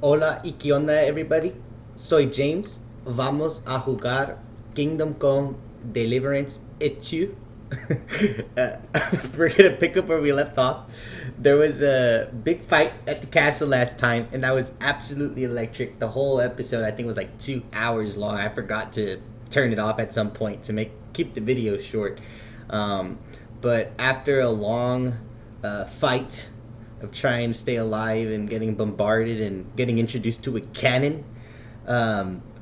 Hola y qué onda, everybody. Soy James. Vamos a jugar Kingdom Come Deliverance et uh, we're gonna pick up where we left off. There was a big fight at the castle last time, and that was absolutely electric. The whole episode, I think, was like 2 hours long. I forgot to turn it off at some point to make keep the video short. Um, but after a long fight of trying to stay alive and getting bombarded and getting introduced to a cannon,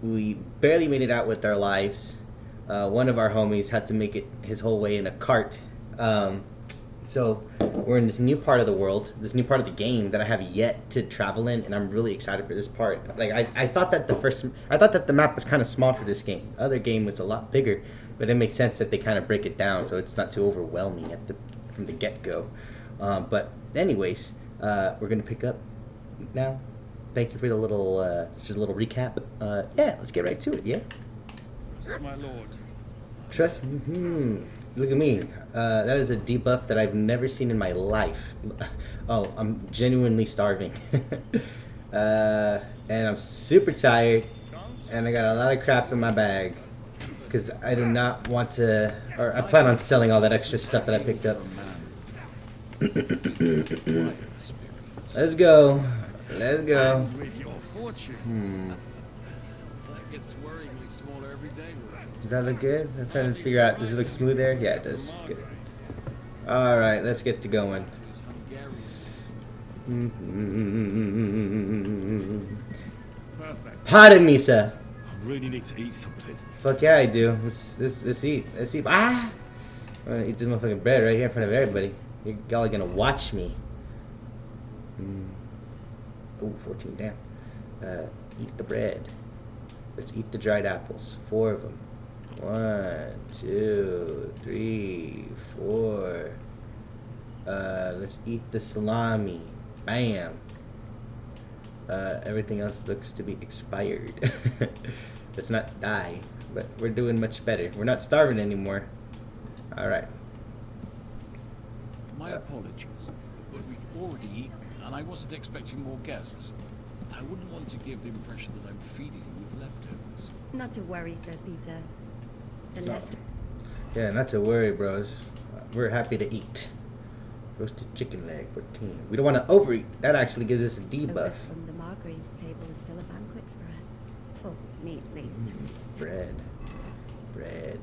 we barely made it out with our lives. One of our homies had to make it his whole way in a cart. So we're in this new part of the world, this new part of the game that I have yet to travel in, and I'm really excited for this part. Like I thought that I thought that the map was kind of small for this game. The other game was a lot bigger, but it makes sense that they kind of break it down so it's not too overwhelming from the get go. But anyways, we're gonna pick up now. Thank you for the little just a little recap. Yeah, let's get right to it. Yeah. Yes, my lord. Trust me. Look at me. That is a debuff that I've never seen in my life. Oh, I'm genuinely starving. And I'm super tired. And I got a lot of crap in my bag. Because I do not want to... Or I plan on selling all that extra stuff that I picked up. Let's go. Let's go. With your fortune. That gets worryingly smaller every day. Does that look good? I'm trying to figure out, does it look smooth there? Yeah, it does. Good. Alright, let's get to going. Perfect. Pardon me, sir. I really need to eat something. Fuck yeah, I do. Let's eat. Let's eat. Ah! I'm gonna eat this motherfucking bread right here in front of everybody. Y'all are gonna watch me. Oh, 14, damn. Eat the bread. Let's eat the dried apples. 4 of them. 1, 2, 3, 4. Let's eat the salami. Bam. Everything else looks to be expired. Let's not die, but we're doing much better. We're not starving anymore. Alright. My apologies, but we've already eaten, and I wasn't expecting more guests. I wouldn't want to give the impression that I'm feeding you with leftovers. Not to worry, Sir Peter. The left. Yeah, not to worry, bros. We're happy to eat. Roasted chicken leg, 14. We don't want to overeat. That actually gives us a Over debuff. from the Margrave's table is still a banquet for us. For me, at least. Bread. Bread.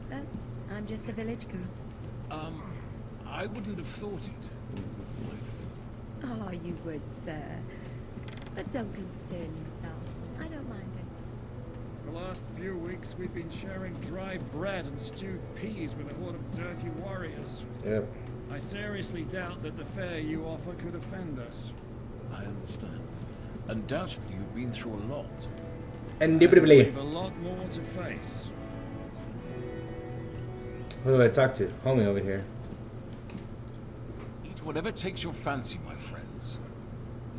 But I'm just a village girl. I wouldn't have thought it. Good wife. Oh, you would, sir. But don't concern yourself. I don't mind it. The last few weeks we've been sharing dry bread and stewed peas with a horde of dirty warriors. Yep. I seriously doubt that the fare you offer could offend us. I understand. Undoubtedly, you've been through a lot. Indubitably. We've a lot more to face. Who do I talk to? Homie over here. Eat whatever takes your fancy, my friends.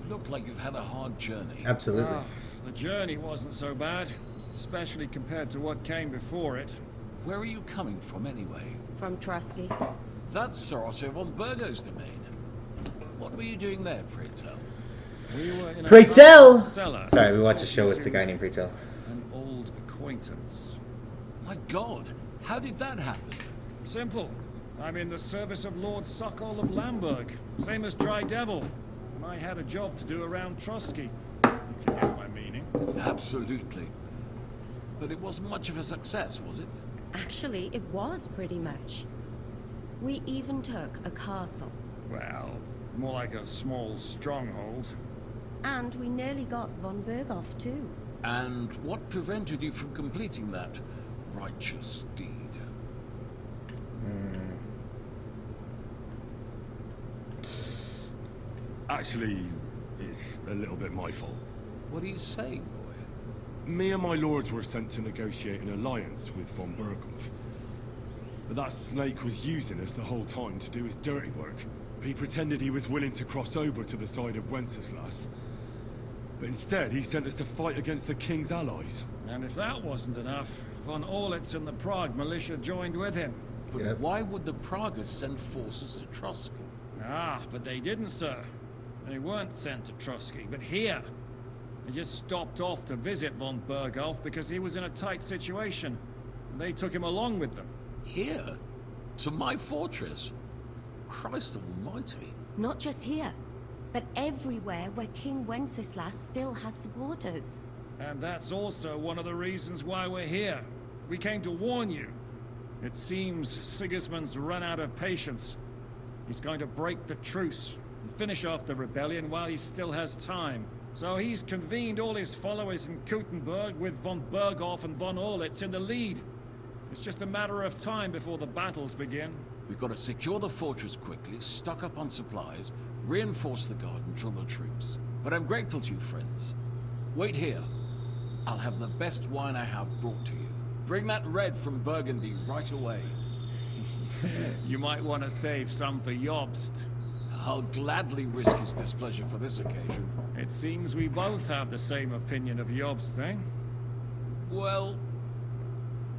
You look like you've had a hard journey. Absolutely. Ah, the journey wasn't so bad, especially compared to what came before it. Where are you coming from, anyway? From Trusky. That's Sir Otto von Burgo's domain. What were you doing there, pray tell? We were in a Pray tell! cellar. Sorry, we watched a talking show with to the guy named Pray Tell. An old acquaintance. My God, how did that happen? Simple. I'm in the service of Lord Sokol of Lamberg, same as Dry Devil. And I had a job to do around Trusky, if you get my meaning. Absolutely. But it wasn't much of a success, was it? Actually, it was pretty much. We even took a castle. Well, more like a small stronghold. And we nearly got von Berghoff, too. And what prevented you from completing that righteous deed? Actually, it's a little bit my fault. What are you saying, boy? Me and my lords were sent to negotiate an alliance with von Berghoff. But that snake was using us the whole time to do his dirty work. He pretended he was willing to cross over to the side of Wenceslas. But instead, he sent us to fight against the king's allies. And if that wasn't enough, von Orlitz and the Prague militia joined with him. But Yep. why would the Pragas send forces to Trusky? Ah, but they didn't, sir. They weren't sent to Trusky, but here. They just stopped off to visit von Berghoff because he was in a tight situation. And they took him along with them. Here? To my fortress? Christ almighty. Not just here, but everywhere where King Wenceslas still has supporters. And that's also one of the reasons why we're here. We came to warn you. It seems Sigismund's run out of patience. He's going to break the truce and finish off the rebellion while he still has time. So he's convened all his followers in Kuttenberg with von Berghoff and von Orlitz in the lead. It's just a matter of time before the battles begin. We've got to secure the fortress quickly, stock up on supplies, reinforce the guard and drill the troops. But I'm grateful to you, friends. Wait here. I'll have the best wine I have brought to you. Bring that red from Burgundy right away. You might want to save some for Jobst. I'll gladly risk his displeasure for this occasion. It seems we both have the same opinion of Jobst, eh? Well,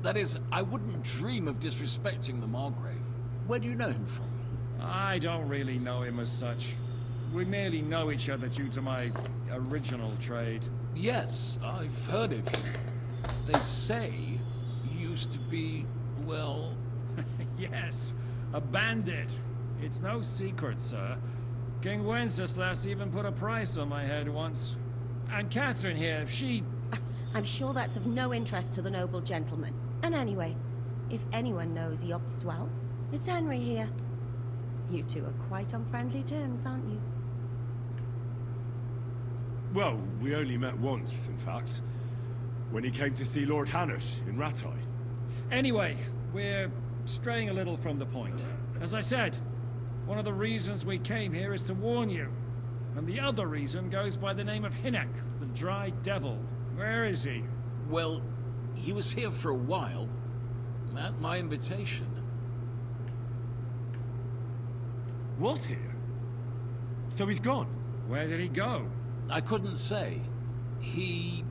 that is, I wouldn't dream of disrespecting the Margrave. Where do you know him from? I don't really know him as such. We merely know each other due to my original trade. Yes, I've heard of him. They say you used to be, well... Yes, a bandit. It's no secret, sir. King Wenceslas even put a price on my head once. And Catherine here, she... I'm sure that's of no interest to the noble gentleman. And anyway, if anyone knows Jobst well, it's Henry here. You two are quite on friendly terms, aren't you? Well, we only met once, in fact. When he came to see Lord Hanush in Rattay. Anyway, we're straying a little from the point. As I said, one of the reasons we came here is to warn you. And the other reason goes by the name of Hinek, the Dry Devil. Where is he? Well, he was here for a while. At my invitation. Was here? So he's gone? Where did he go? I couldn't say. He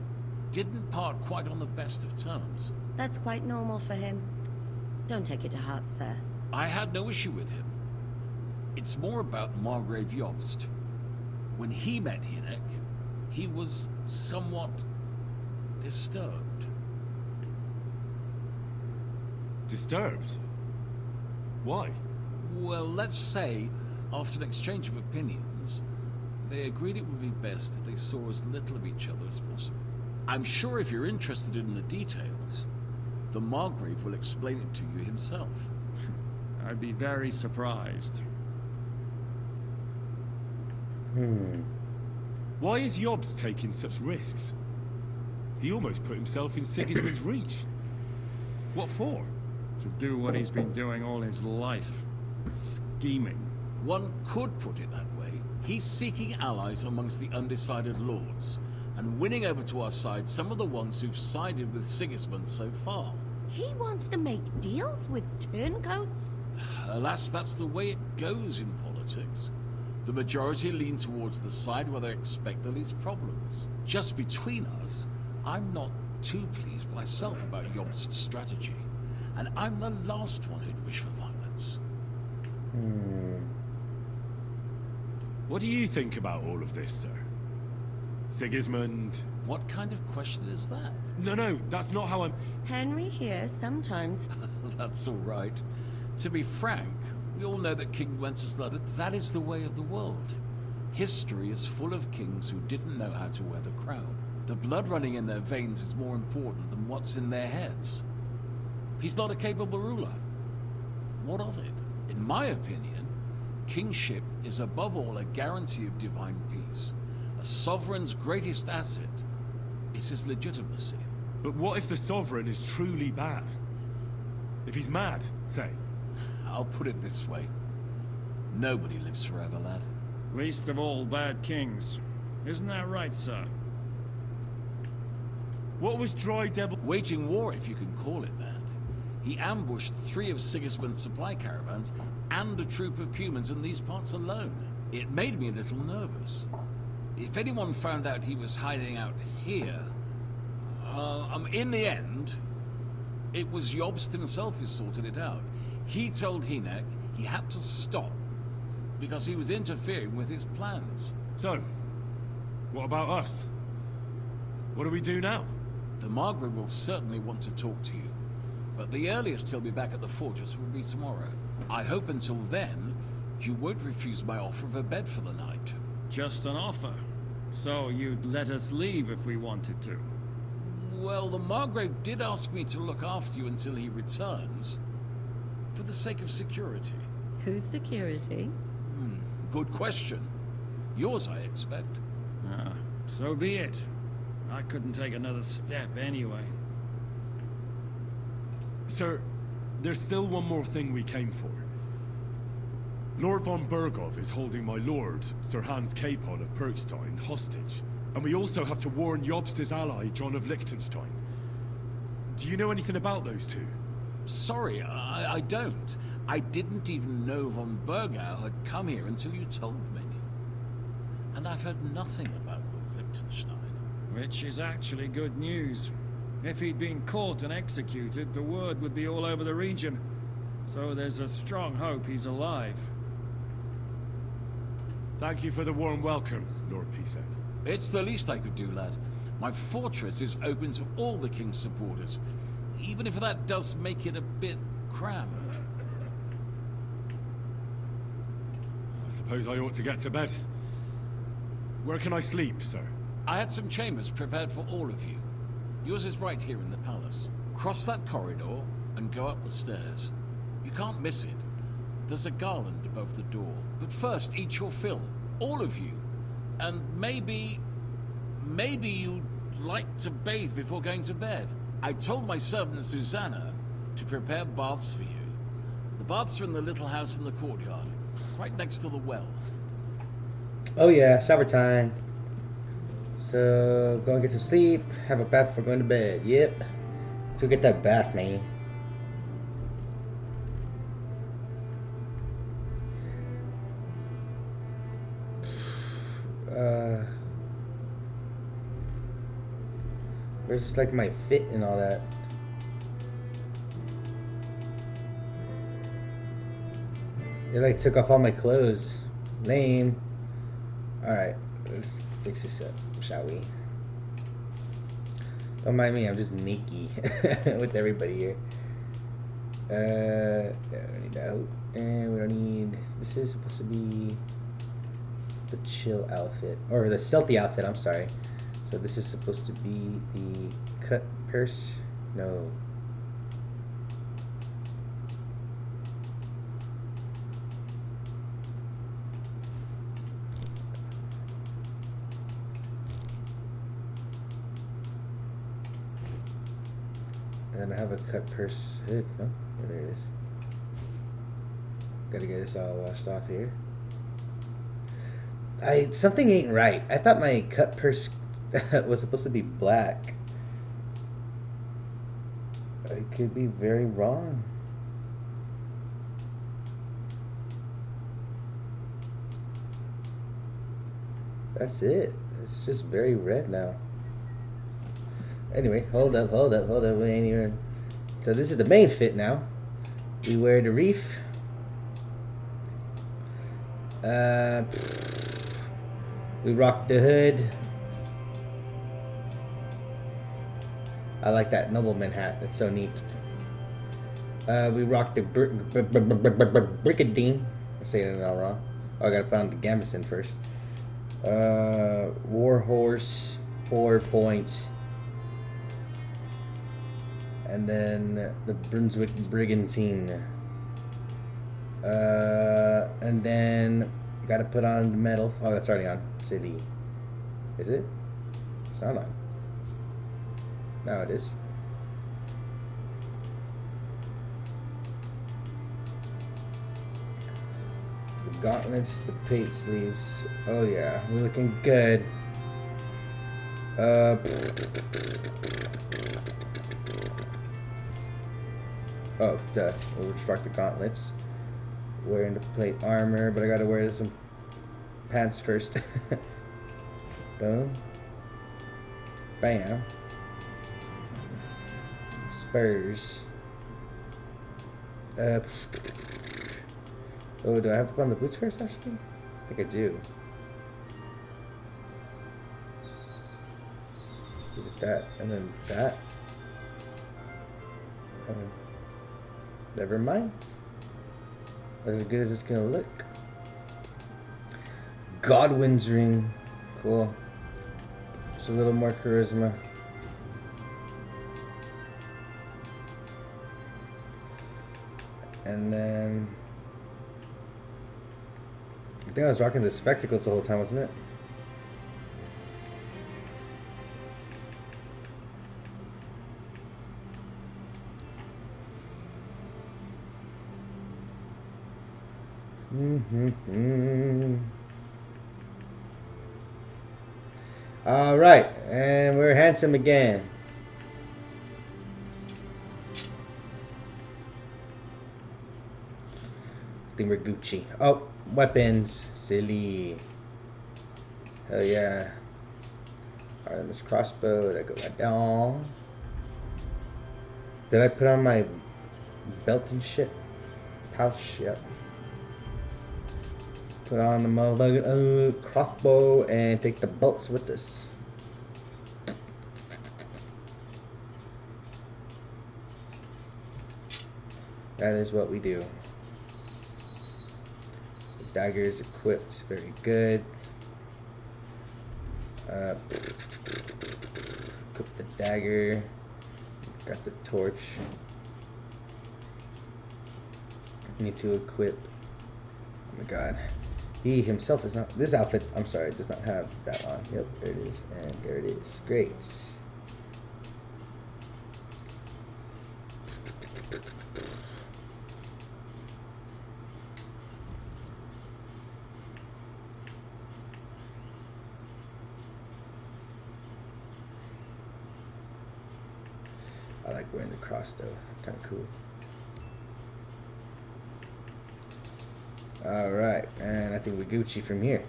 didn't part quite on the best of terms. That's quite normal for him. Don't take it to heart, sir. I had no issue with him. It's more about Margrave Jobst. When he met Hinek, he was somewhat disturbed. Disturbed? Why? Well, let's say, after an exchange of opinions, they agreed it would be best if they saw as little of each other as possible. I'm sure if you're interested in the details, the Margrave will explain it to you himself. I'd be very surprised. Why is Jobst taking such risks? He almost put himself in Sigismund's reach. What for? To do what he's been doing all his life. Scheming. One could put it that way. He's seeking allies amongst the undecided lords, and winning over to our side some of the ones who've sided with Sigismund so far. He wants to make deals with turncoats? Alas, that's the way it goes in politics. The majority lean towards the side where they expect the least problems. Just between us, I'm not too pleased myself about Jobst's strategy, and I'm the last one who'd wish for violence. What do you think about all of this, sir? Sigismund... What kind of question is that? No, that's not how I'm... Henry here sometimes... That's all right. To be frank, we all know that King Wenceslas, that is the way of the world. History is full of kings who didn't know how to wear the crown. The blood running in their veins is more important than what's in their heads. He's not a capable ruler. What of it? In my opinion, kingship is above all a guarantee of divine peace. A sovereign's greatest asset is his legitimacy. But what if the sovereign is truly bad? If he's mad, say? I'll put it this way. Nobody lives forever, lad. Least of all bad kings. Isn't that right, sir? What was Dry Devil... Waging war, if you can call it that. He ambushed 3 of Sigismund's supply caravans and a troop of Cumans in these parts alone. It made me a little nervous. If anyone found out he was hiding out here... in the end, it was Jobst himself who sorted it out. He told Hinek he had to stop because he was interfering with his plans. So, what about us? What do we do now? The Margrave will certainly want to talk to you, but the earliest he'll be back at the fortress will be tomorrow. I hope until then, you won't refuse my offer of a bed for the night. Just an offer. So you'd let us leave if we wanted to. Well, the Margrave did ask me to look after you until he returns, for the sake of security. Whose security? Good question. Yours, I expect. Ah, so be it. I couldn't take another step anyway. Sir, there's still one more thing we came for. Lord von Berghoff is holding my lord, Sir Hans Capon of Perkstein, hostage. And we also have to warn Jobst's ally, John of Liechtenstein. Do you know anything about those two? Sorry, I don't. I didn't even know von Bergau had come here until you told me. And I've heard nothing about Lord Liechtenstein. Which is actually good news. If he'd been caught and executed, the word would be all over the region. So there's a strong hope he's alive. Thank you for the warm welcome, Lord Pisek. It's the least I could do, lad. My fortress is open to all the king's supporters, even if that does make it a bit cramped. I suppose I ought to get to bed. Where can I sleep, sir? I had some chambers prepared for all of you. Yours is right here in the palace. Cross that corridor and go up the stairs. You can't miss it. There's a garland above the door. But first, eat your fill. All of you. And maybe you'd like to bathe before going to bed. I told my servant Susanna to prepare baths for you. The baths are in the little house in the courtyard, right next to the well. Oh yeah, shower time. So go and get some sleep, have a bath before going to bed. Yep. So get that bath, man. Where's just like my fit and all that? They like took off all my clothes. Lame. Alright, let's fix this up, shall we? Don't mind me, I'm just sneaky with everybody here. Yeah, we don't need that. And we don't need... This is supposed to be the chill outfit. Or the stealthy outfit, I'm sorry. So this is supposed to be the cut purse. No. And I have a cut purse hood. No? Yeah, there it is. Gotta get this all washed off here. Something ain't right. I thought my cut purse was supposed to be black. I could be very wrong. That's it. It's just very red now. Anyway, hold up. We ain't even... So this is the main fit now. We wear the reef. We rock the hood. I like that nobleman hat. It's so neat. We rock the brigandine. I'm saying it all wrong. Oh, I gotta put on the gambeson first. War horse, 4 points. And then the Brunswick Brigantine. And then gotta put on the medal. Oh, that's already on. City. Is it? It's not on. No, it is. The gauntlets, the pate sleeves. Oh yeah, we're looking good. Oh, duh. We'll just rock the gauntlets. Wearing the plate armor, but I gotta wear some pants first. Boom. Bam. Spurs. Oh, do I have to put on the boots first, actually? I think I do. Is it that and then that? Uh, Never mind. As good as it's gonna look. Godwin's ring. Cool. Just a little more charisma. And then I think I was rocking the spectacles the whole time, wasn't it? All right, and we're handsome again. I think we're Gucci. Oh, weapons. Silly. Hell yeah. Alright, this crossbow. That goes down. Did I put on my belt and shit? Pouch, yep. Put on the motherfucking crossbow and take the bolts with us. That is what we do. The dagger is equipped, very good. Equip the dagger. Got the torch. Need to equip. Oh my god. He himself is not. This outfit, I'm sorry, does not have that on. Yep, there it is. And there it is. Great. I like wearing the cross though. It's kind of cool. Alright, and I think we're Gucci from here.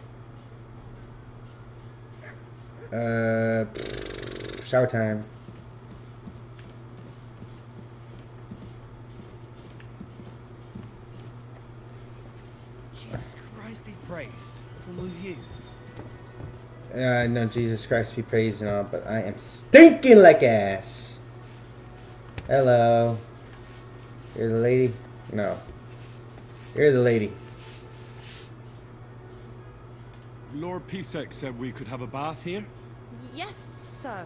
Shower time. Jesus Christ be praised. What's wrong with you? No, Jesus Christ be praised and all, but I am stinking like ass. Hello. You're the lady? No. You're the lady. Lord Pisek said we could have a bath here? Yes, sir.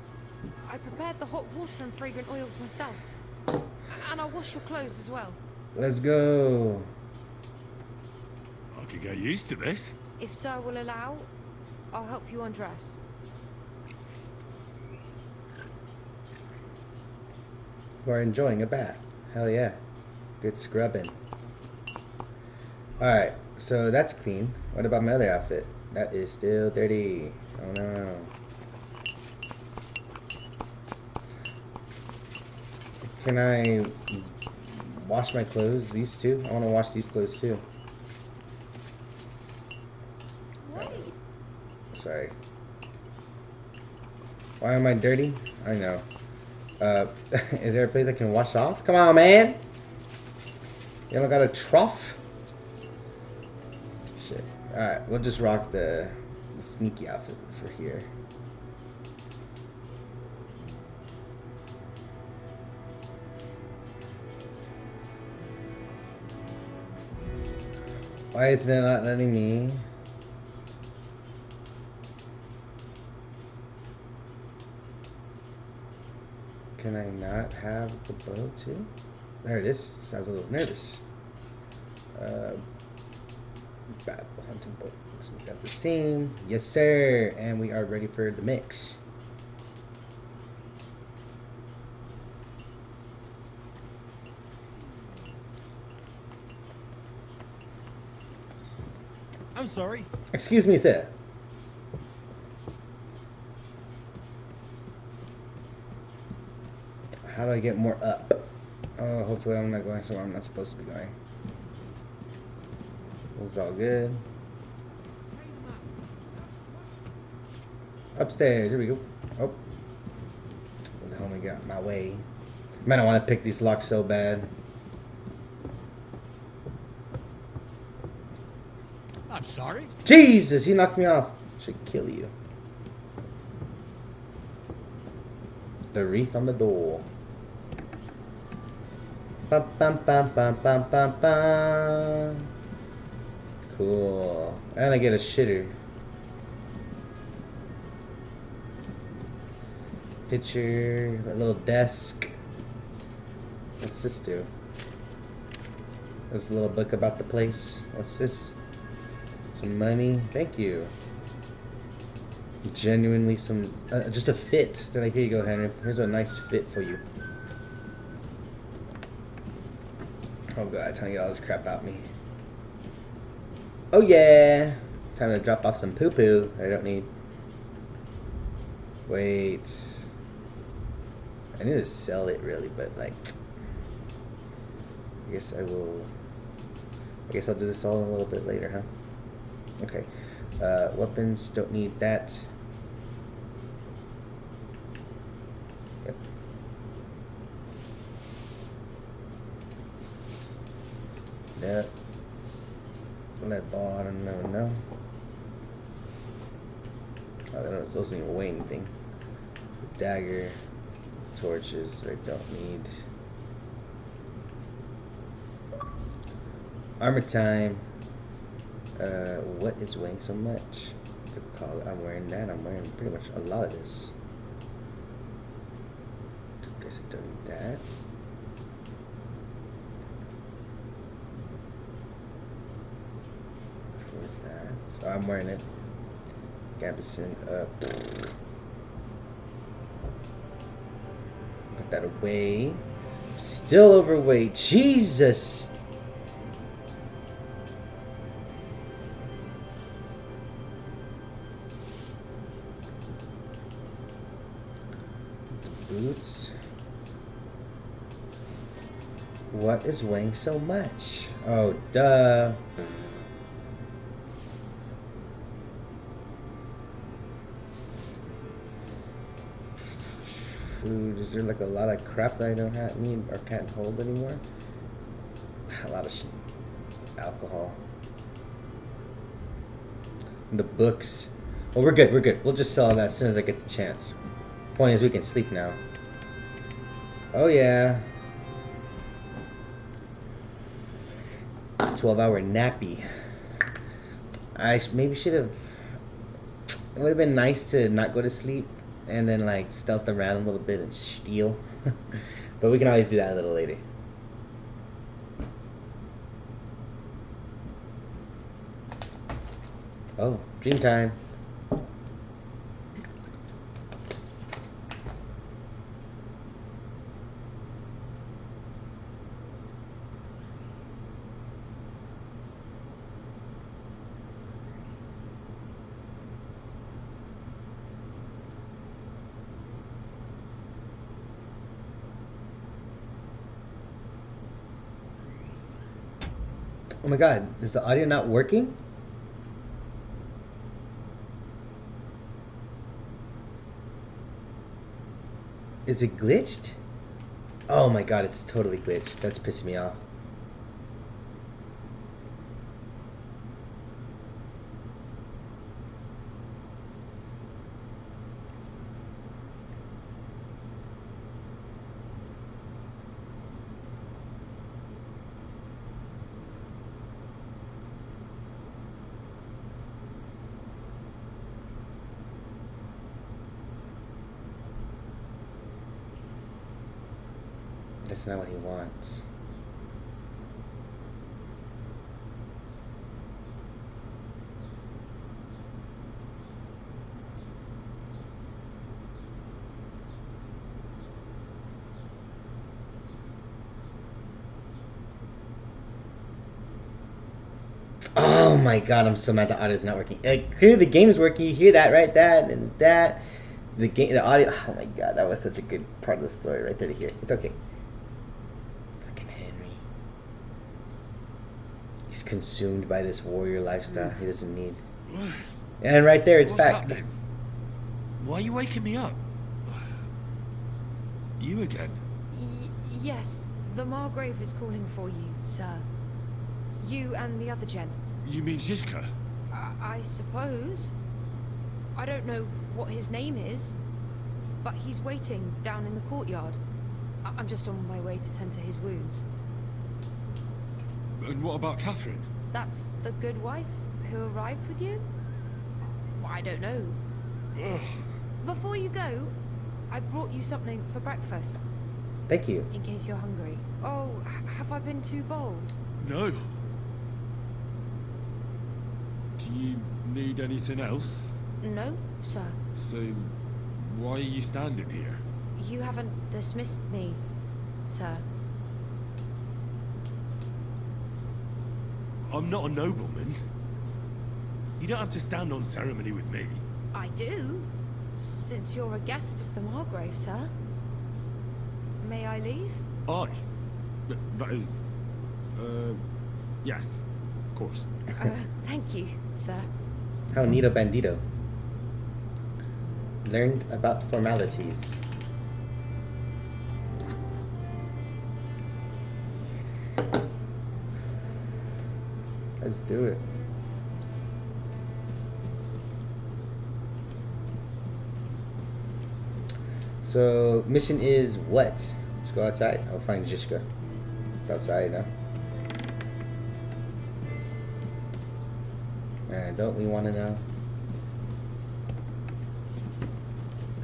I prepared the hot water and fragrant oils myself. And I'll wash your clothes as well. Let's go. I could get used to this. If sir will allow, I'll help you undress. We're enjoying a bath. Hell yeah. Good scrubbing. Alright, so that's clean. What about my other outfit? That is still dirty. Oh no. Can I wash my clothes? These two? I want to wash these clothes too. Sorry. Why am I dirty? I know. Is there a place I can wash off? Come on, man! You don't got a trough? Shit. Alright, we'll just rock the sneaky outfit for here. Why isn't it not letting me? Can I not have the bow too? There it is. Sounds a little nervous. Battle hunting bow. So we got the same. Yes, sir. And we are ready for the mix. I'm sorry. Excuse me, sir. How do I get more up? Oh, hopefully I'm not going somewhere I'm not supposed to be going. It's all good. Upstairs, here we go. Oh. The homie got my way. Man, I want to pick these locks so bad. I'm sorry. Jesus, he knocked me off. Should kill you. The wreath on the door. Bum, bum, bum, bum, bum, bum, bum. Cool. And I get a shitter. Picture, a little desk. What's this do? There's a little book about the place. What's this? Some money. Thank you. Genuinely some... just a fit. They're like, here you go, Henry. Here's a nice fit for you. Oh god, time to get all this crap out me. Oh yeah! Time to drop off some poo-poo I don't need. Wait. I need to sell it really, but like... I guess I will... I guess I'll do this all a little bit later, huh? Okay. Weapons, don't need that. Yep. Yep. Lead ball, I don't know. Oh, those don't even weigh anything. Dagger, torches, I don't need. Armor time. What is weighing so much? To call it, I'm wearing that. I'm wearing pretty much a lot of this. Guess I don't need that. What's that? So I'm wearing it. Gambison up. Put that away. Still overweight. Jesus! Boots. What is weighing so much? Oh, duh. Food. Is there like a lot of crap that I don't need or can't hold anymore? A lot of shit. Alcohol. And the books. Well, we're good. We're good. We'll just sell that as soon as I get the chance. Point is, we can sleep now. Oh yeah. 12-hour nappy. I maybe should have. It would have been nice to not go to sleep and then like stealth around a little bit and steal. But we can always do that a little later. Oh, dream time. Oh my god, is the audio not working? Is it glitched? Oh my god, it's totally glitched. That's pissing me off. That's not what he wants. Oh my god, I'm so mad the audio is not working. Clearly the game is working. You hear that, right? That and that. The audio. Oh my god, that was such a good part of the story right there to hear. It's okay. Fucking Henry. He's consumed by this warrior lifestyle he doesn't need. And right there, it's What's back. happening? Why are you waking me up? You again? Yes, the Margrave is calling for you, sir. You and the other gen. You mean Zizka? I suppose. I don't know what his name is. but he's waiting down in the courtyard. I'm just on my way to tend to his wounds. And what about Catherine? That's the good wife who arrived with you? I don't know. Ugh. Before you go, I brought you something for breakfast, Thank you. in case you're hungry. Oh, have I been too bold? No. Do you need anything else? No, sir. So, why are you standing here? You haven't dismissed me, sir. I'm not a nobleman. You don't have to stand on ceremony with me. I do, since you're a guest of the Margrave, sir. May I leave? I? That is... yes, of course. Thank you, sir. How neato bandito. Learned about formalities. Let's do it. So, mission is what? Let's go outside. I'll find Zizka. It's outside now. Man, don't we want to know?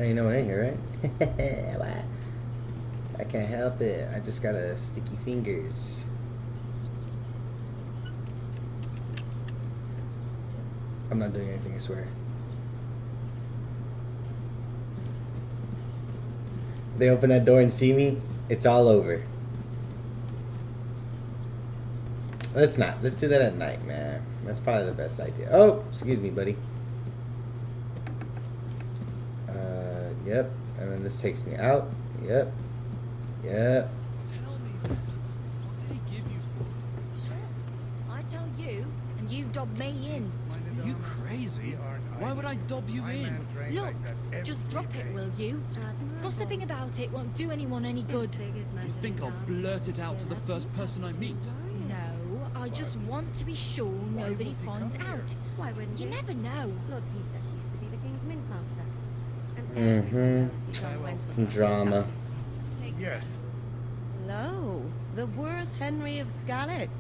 Oh, you know it ain't here, right? What? I can't help it. I just got a sticky fingers. I'm not doing anything, I swear. If they open that door and see me, it's all over. Let's not. Let's do that at night, man. That's probably the best idea. Oh, excuse me, buddy. Yep. And then this takes me out. Yep. Yep. Tell me, what did he give you for Sure. I tell you, and you dob me in. it? Are you crazy? Why would I dob you in? Look, just drop it, will you? Gossiping about it won't do anyone any good. You think I'll blurt it out to the first person I meet? No, I just want to be sure nobody finds out. Why wouldn't You you? never know. Lord Peter used to be the King's Mint Master. Some drama. Yes. Hello, the worth Henry of Skalitz.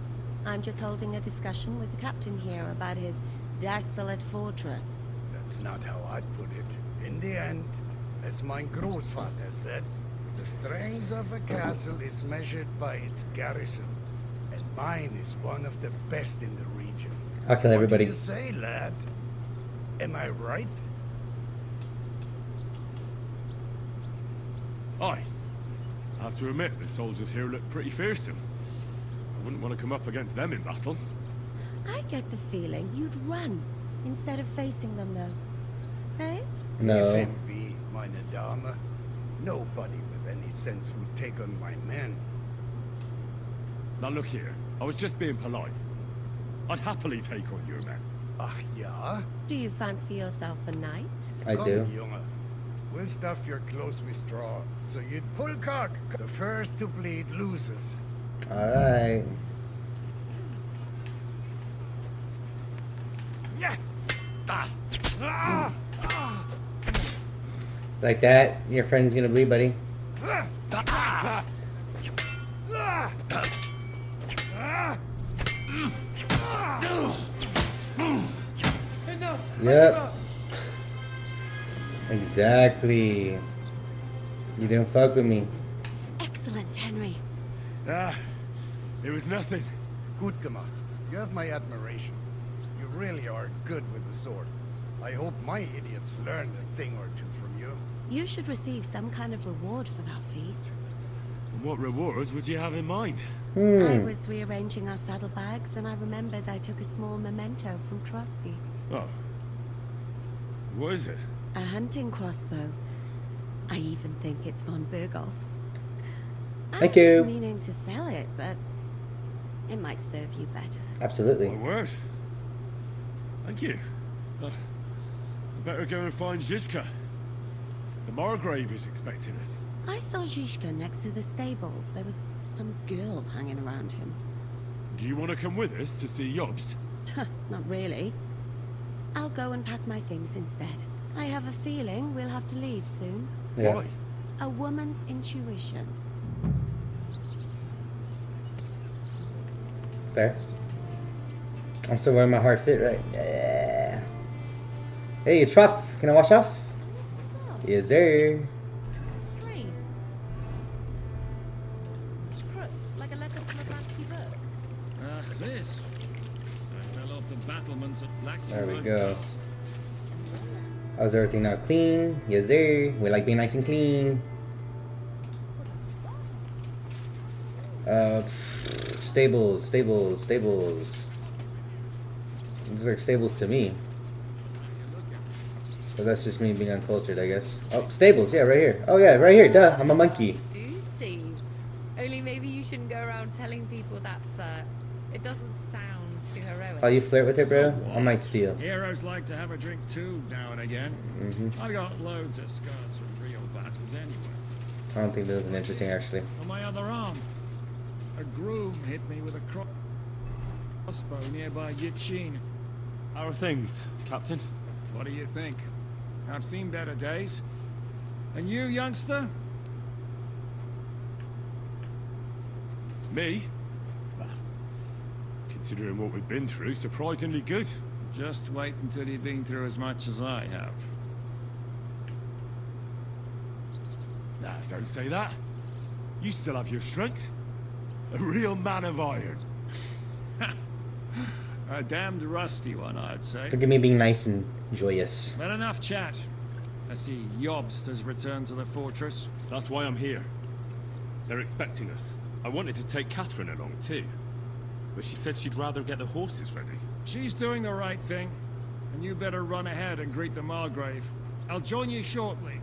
I'm just holding a discussion with the captain here about his desolate fortress. That's not how I'd put it. In the end, as my grossfather said, the strength of a castle is measured by its garrison. And mine is one of the best in the region. I'll kill everybody. What do you say, lad? Am I right? Aye. I have to admit, the soldiers here look pretty fearsome. I wouldn't want to come up against them in battle. I get the feeling you'd run instead of facing them, though. Hey? No. If him be, meine Dame, nobody with any sense would take on my men. Now look here, I was just being polite. I'd happily take on your men. Ach ja? Do you fancy yourself a knight? I Come, do. Junge. We'll stuff your clothes with straw, so you'd pull cock. The first to bleed loses. Alright. Yeah. Ah. Like that, your friend's gonna bleed, buddy. Enough! Yep. Exactly. You didn't fuck with me. Excellent, Henry. Ah, it was nothing. Good gemacht. You have my admiration. You really are good with the sword. I hope my idiots learned a thing or two from you. You should receive some kind of reward for that feat. And what rewards would you have in mind? I was rearranging our saddlebags, and I remembered I took a small memento from Trotsky. Oh. What is it? A hunting crossbow. I even think it's von Berghoff's. Thank I you. was meaning to sell it, but it might serve you better. Absolutely. My word. Thank you. I better go and find Zizka. The Margrave is expecting us. I saw Zizka next to the stables. There was some girl hanging around him. Do you want to come with us to see Jobst? Not really. I'll go and pack my things instead. I have a feeling we'll have to leave soon. Yeah. Why? A woman's intuition. There. I'm still wearing my hard fit, right? Yeah. Hey, a truck. Can I wash off? Yes, sir. Strange. Crooked, like a letter from a fancy book. This. I fell off the battlements at There we Blacksburg go. Pass. How's everything now? Clean? Yes, sir. We like being nice and clean. Stables. Looks like stables to me. But that's just me being uncultured, I guess. Oh, stables. Yeah, right here. Oh, yeah, right here. Duh. I'm a monkey. Do see. Only maybe you shouldn't go around telling people that, sir. It doesn't sound too heroic. Oh, you flirt with her, bro? So I might steal. Heroes like to have a drink too, now and again. Mm-hmm. I've got loads of scars from real battles anyway. I don't think this is interesting, actually. On my other arm, a groom hit me with a crossbow nearby Yichin. How are things, Captain? What do you think? I've seen better days. And you, youngster? Me? Well, considering what we've been through, surprisingly good. Just wait until you've been through as much as I have. Nah, don't say that. You still have your strength. A real man of iron. A damned rusty one, I'd say. Look at me being nice and joyous. But enough chat. I see Jobst has returned to the fortress. That's why I'm here. They're expecting us. I wanted to take Catherine along too, but she said she'd rather get the horses ready. She's doing the right thing, and you better run ahead and greet the Margrave. I'll join you shortly.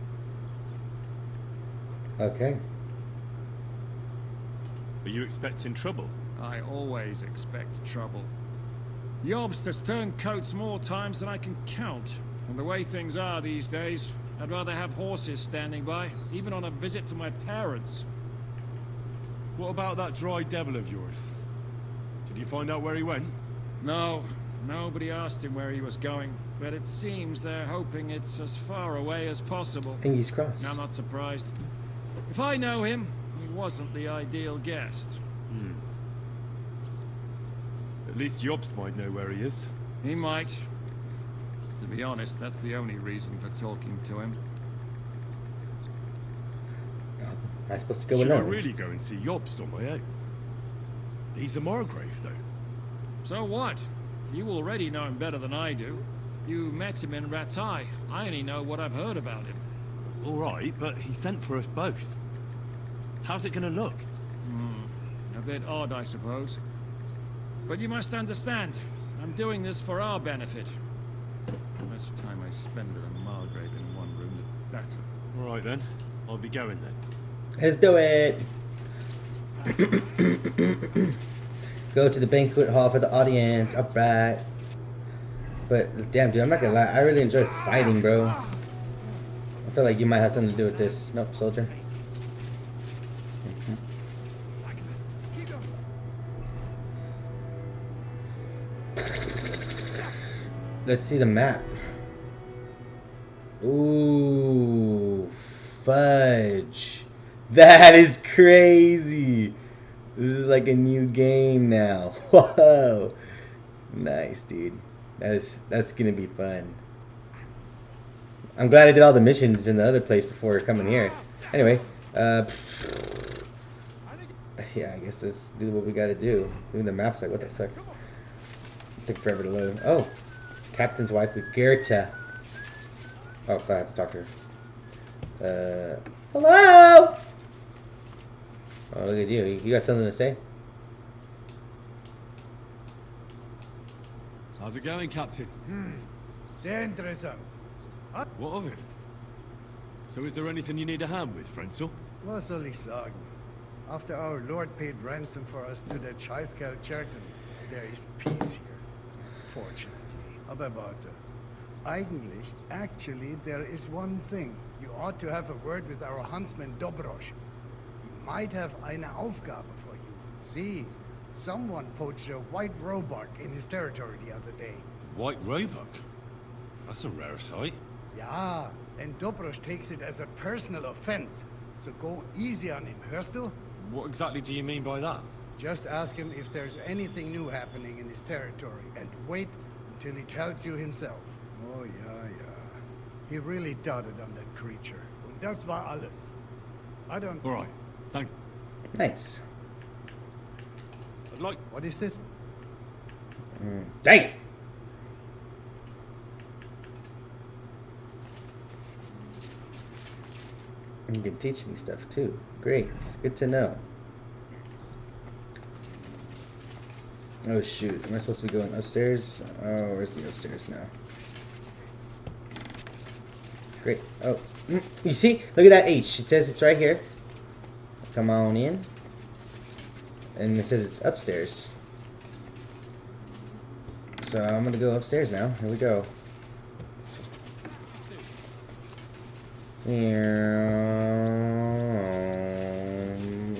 Okay. Are you expecting trouble? I always expect trouble. Jobst has turned coats more times than I can count. And the way things are these days, I'd rather have horses standing by, even on a visit to my parents. What about that dry devil of yours? Did you find out where he went? No, nobody asked him where he was going, but it seems they're hoping it's as far away as possible. I think he's crossed. I'm not surprised. If I know him, he wasn't the ideal guest. At least Jobst might know where he is. He might. To be honest, that's the only reason for talking to him. Am I supposed to go Should I alone? really go and see Jobst on my own? He's a Margrave, though. So what? You already know him better than I do. You met him in Ratai. I only know what I've heard about him. All right, but he sent for us both. How's it gonna look? A bit odd, I suppose. But you must understand, I'm doing this for our benefit. The less time I spend with a Margrave in one room, the better. All right then, I'll be going then. Let's do it. Go to the banquet hall for the audience. Upright. But damn, dude, I'm not gonna lie. I really enjoy fighting, bro. I feel like you might have something to do with this. Nope, soldier. Let's see the map. Ooh, fudge. That is crazy. This is like a new game now. Whoa. Nice, dude. That's gonna be fun. I'm glad I did all the missions in the other place before coming here. Anyway, yeah, I guess let's do what we gotta do. Doing the map's like, what the fuck? Took forever to load. Oh, Captain's wife with Gerta. Oh, fuck, I have to talk to her. Hello? Oh, look at you. You got something to say? How's it going, Captain? Sehr interessant. What of it? So is there anything you need a hand with, Frenzel? Was soll ich sagen? After our Lord paid ransom for us to the Chaiskel Cherton, there is peace here. Fortunately. Aber warte. Actually, there is one thing. You ought to have a word with our huntsman Dobrosch. He might have eine Aufgabe for you. See, someone poached a white roebuck in his territory the other day. White roebuck? That's a rare sight. Yeah, and Dobrosh takes it as a personal offense. So go easy on him, hörst du? What exactly do you mean by that? Just ask him if there's anything new happening in his territory, and wait until he tells you himself. Oh, yeah, yeah. He really doted on that creature. Und das war alles. I don't... All right, thank. Nice. I'd like. What is this? Hey! You can teach me stuff too. Great. Good to know. Oh shoot. Am I supposed to be going upstairs? Oh, where's the upstairs now? Great. Oh. You see? Look at that H. It says it's right here. Come on in. And it says it's upstairs. So I'm gonna go upstairs now. Here we go.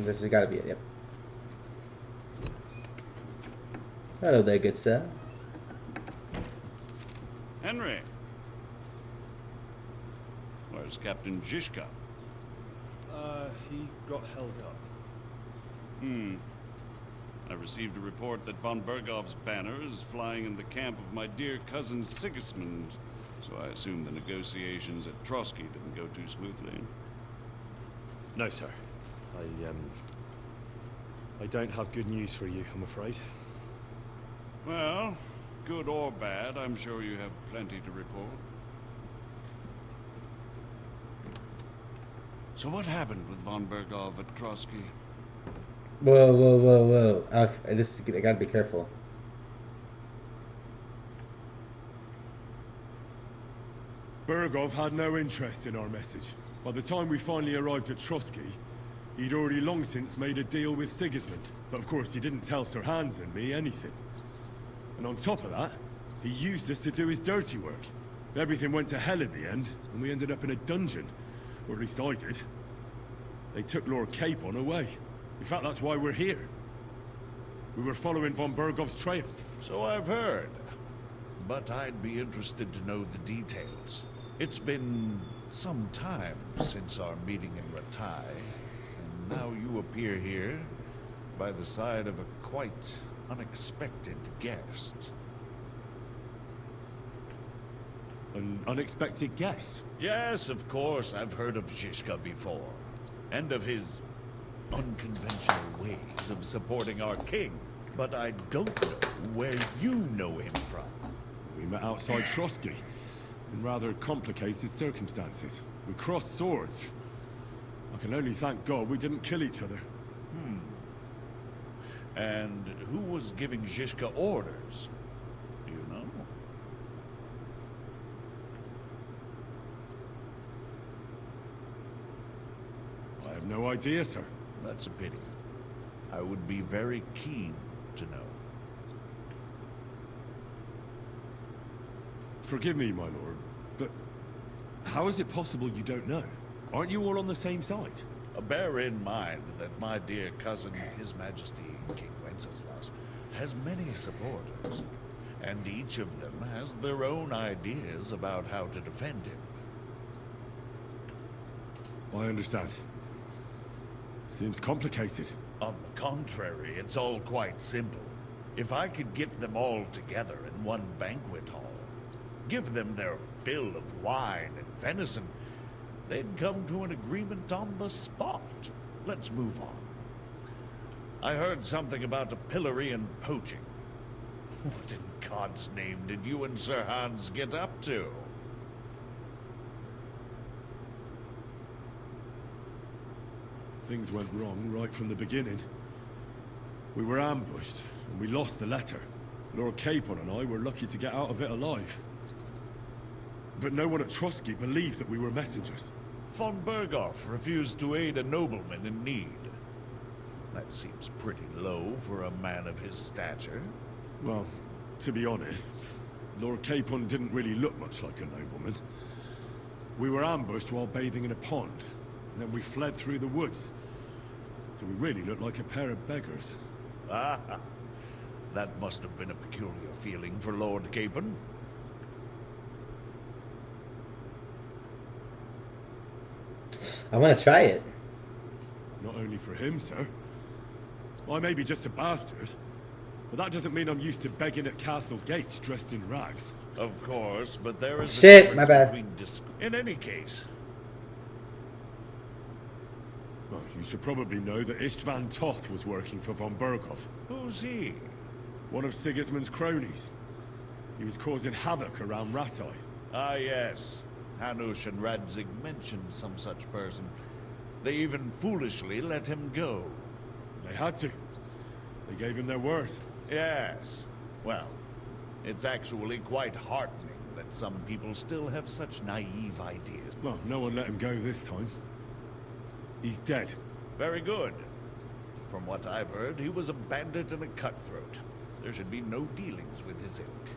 This has gotta be it, yep. Hello there, good sir. Henry. Where's Captain Zizka? He got held up. I received a report that von Bergov's banner is flying in the camp of my dear cousin Sigismund, so I assume the negotiations at Trotsky didn't go too smoothly. No, sir. I don't have good news for you, I'm afraid. Well, good or bad, I'm sure you have plenty to report. So what happened with von Bergov at Trotsky? Whoa, whoa, whoa, whoa. I gotta be careful. Bergov had no interest in our message. By the time we finally arrived at Trotsky, he'd already long since made a deal with Sigismund. But of course, he didn't tell Sir Hans and me anything. And on top of that, he used us to do his dirty work. Everything went to hell at the end, and we ended up in a dungeon. Or at least I did. They took Lord Capon away. In fact, that's why we're here. We were following von Bergov's trail. So I've heard. But I'd be interested to know the details. It's been some time since our meeting in Ratai, and now you appear here by the side of a quite unexpected guest. An unexpected guest? Yes, of course, I've heard of Zizka before, and of his unconventional ways of supporting our king. But I don't know where you know him from. We met outside Trotsky, in rather complicated circumstances. We crossed swords. I can only thank God we didn't kill each other. And who was giving Zizka orders? Do you know? I have no idea, sir. That's a pity. I would be very keen to know. Forgive me, my lord, but how is it possible you don't know? Aren't you all on the same side? Bear in mind that my dear cousin, His Majesty King Wenceslas, has many supporters, and each of them has their own ideas about how to defend him. I understand. Seems complicated. On the contrary, it's all quite simple. If I could get them all together in one banquet hall, give them their fill of wine and venison, they'd come to an agreement on the spot. Let's move on. I heard something about a pillory and poaching. What in God's name did you and Sir Hans get up to? Things went wrong right from the beginning. We were ambushed, and we lost the letter. Lord Capon and I were lucky to get out of it alive. But no one at Trotsky believed that we were messengers. Von Bergov refused to aid a nobleman in need. That seems pretty low for a man of his stature. Well, to be honest, Lord Capon didn't really look much like a nobleman. We were ambushed while bathing in a pond, and then we fled through the woods. So we really looked like a pair of beggars. Ah, that must have been a peculiar feeling for Lord Capon. I want to try it. Not only for him, sir. I may be just a bastard, but that doesn't mean I'm used to begging at castle gates dressed in rags. Of course, but there is Shit, a difference my bad. between in any case, Well, you should probably know that Istvan Toth was working for von Berghoff, who's he? one of Sigismund's cronies. He was causing havoc around Rattay. Ah, yes. Hanush and Radzig mentioned some such person. They even foolishly let him go. They had to. They gave him their word. Yes. Well, it's actually quite heartening that some people still have such naive ideas. Well, no one let him go this time. He's dead. Very good. From what I've heard, he was a bandit and a cutthroat. There should be no dealings with his ilk.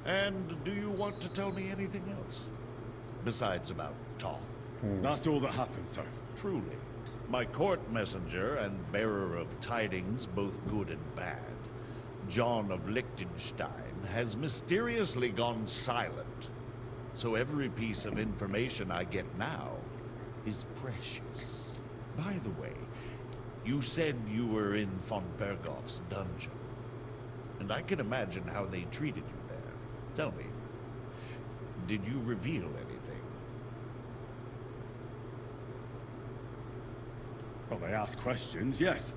And do you want to tell me anything else? Besides about Toth? That's all that happened, sir. Truly. My court messenger and bearer of tidings, both good and bad, John of Liechtenstein, has mysteriously gone silent. So every piece of information I get now is precious. By the way, you said you were in von Berghoff's dungeon. And I can imagine how they treated you there. Tell me, did you reveal anything? Well, they asked questions, yes.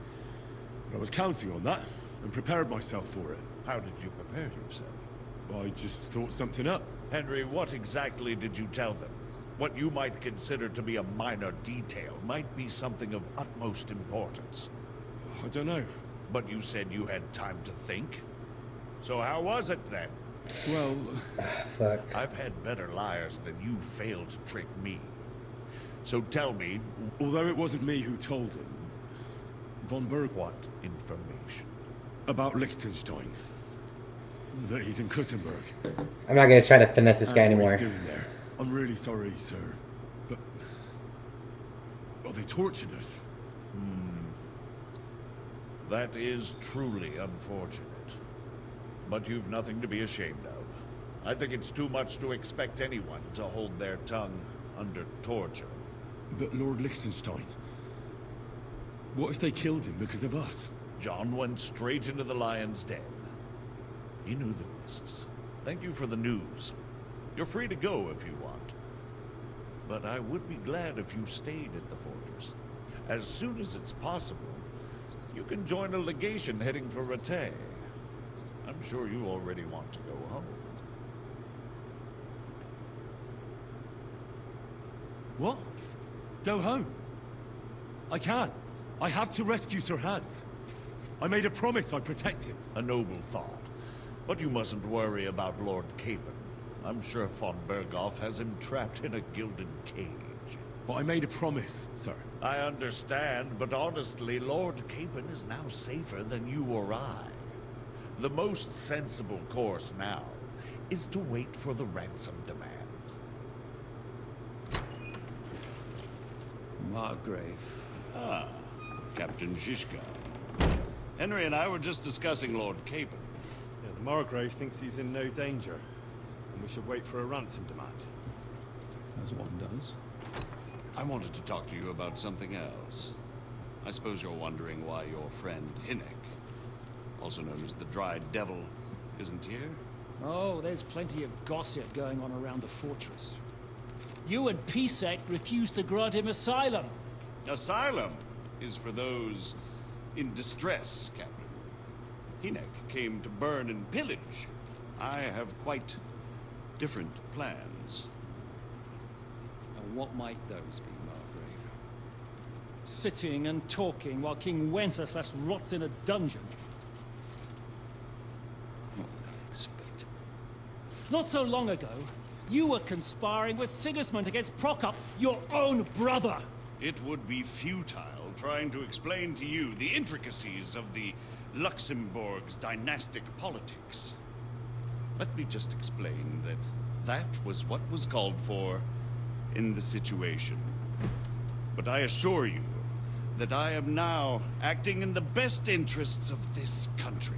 But I was counting on that, and prepared myself for it. How did you prepare yourself? I just thought something up. Henry, what exactly did you tell them? What you might consider to be a minor detail might be something of utmost importance. I don't know. But you said you had time to think. So how was it then? Well, Fuck. I've had better liars than you failed to trick me. So tell me, although it wasn't me who told him, von Berg... what information? About Liechtenstein. That he's in Kuttenberg. I'm not gonna try to finesse this guy And what anymore. he's doing there. I'm really sorry, sir. But... well, they tortured us. That is truly unfortunate. But you've nothing to be ashamed of. I think it's too much to expect anyone to hold their tongue under torture. But Lord Liechtenstein... what if they killed him because of us? John went straight into the lion's den. He knew the risks. Thank you for the news. You're free to go if you want. But I would be glad if you stayed at the fortress. As soon as it's possible, you can join a legation heading for Rattay. I'm sure you already want to go home. What? Go home? I can't. I have to rescue Sir Hans. I made a promise I'd protect him. A noble thought. But you mustn't worry about Lord Capon. I'm sure von Berghoff has him trapped in a gilded cage. But I made a promise, sir. I understand, but honestly, Lord Capon is now safer than you or I. The most sensible course now is to wait for the ransom demand. Margrave. Ah, Captain Zizka. Henry and I were just discussing Lord Capon. Yeah, the Margrave thinks he's in no danger, and we should wait for a ransom demand. As one does. I wanted to talk to you about something else. I suppose you're wondering why your friend Hinnek, also known as the Dried Devil, isn't here? Oh, there's plenty of gossip going on around the fortress. You and Pisek refused to grant him asylum. Asylum is for those in distress, Captain. Hinnek came to burn and pillage. I have quite different plans. And what might those be, Margrave? Sitting and talking while King Wenceslas rots in a dungeon. What would I expect? Not so long ago, you were conspiring with Sigismund against Prokop, your own brother. It would be futile trying to explain to you the intricacies of the Luxembourg's dynastic politics. Let me just explain that that was what was called for in the situation. But I assure you that I am now acting in the best interests of this country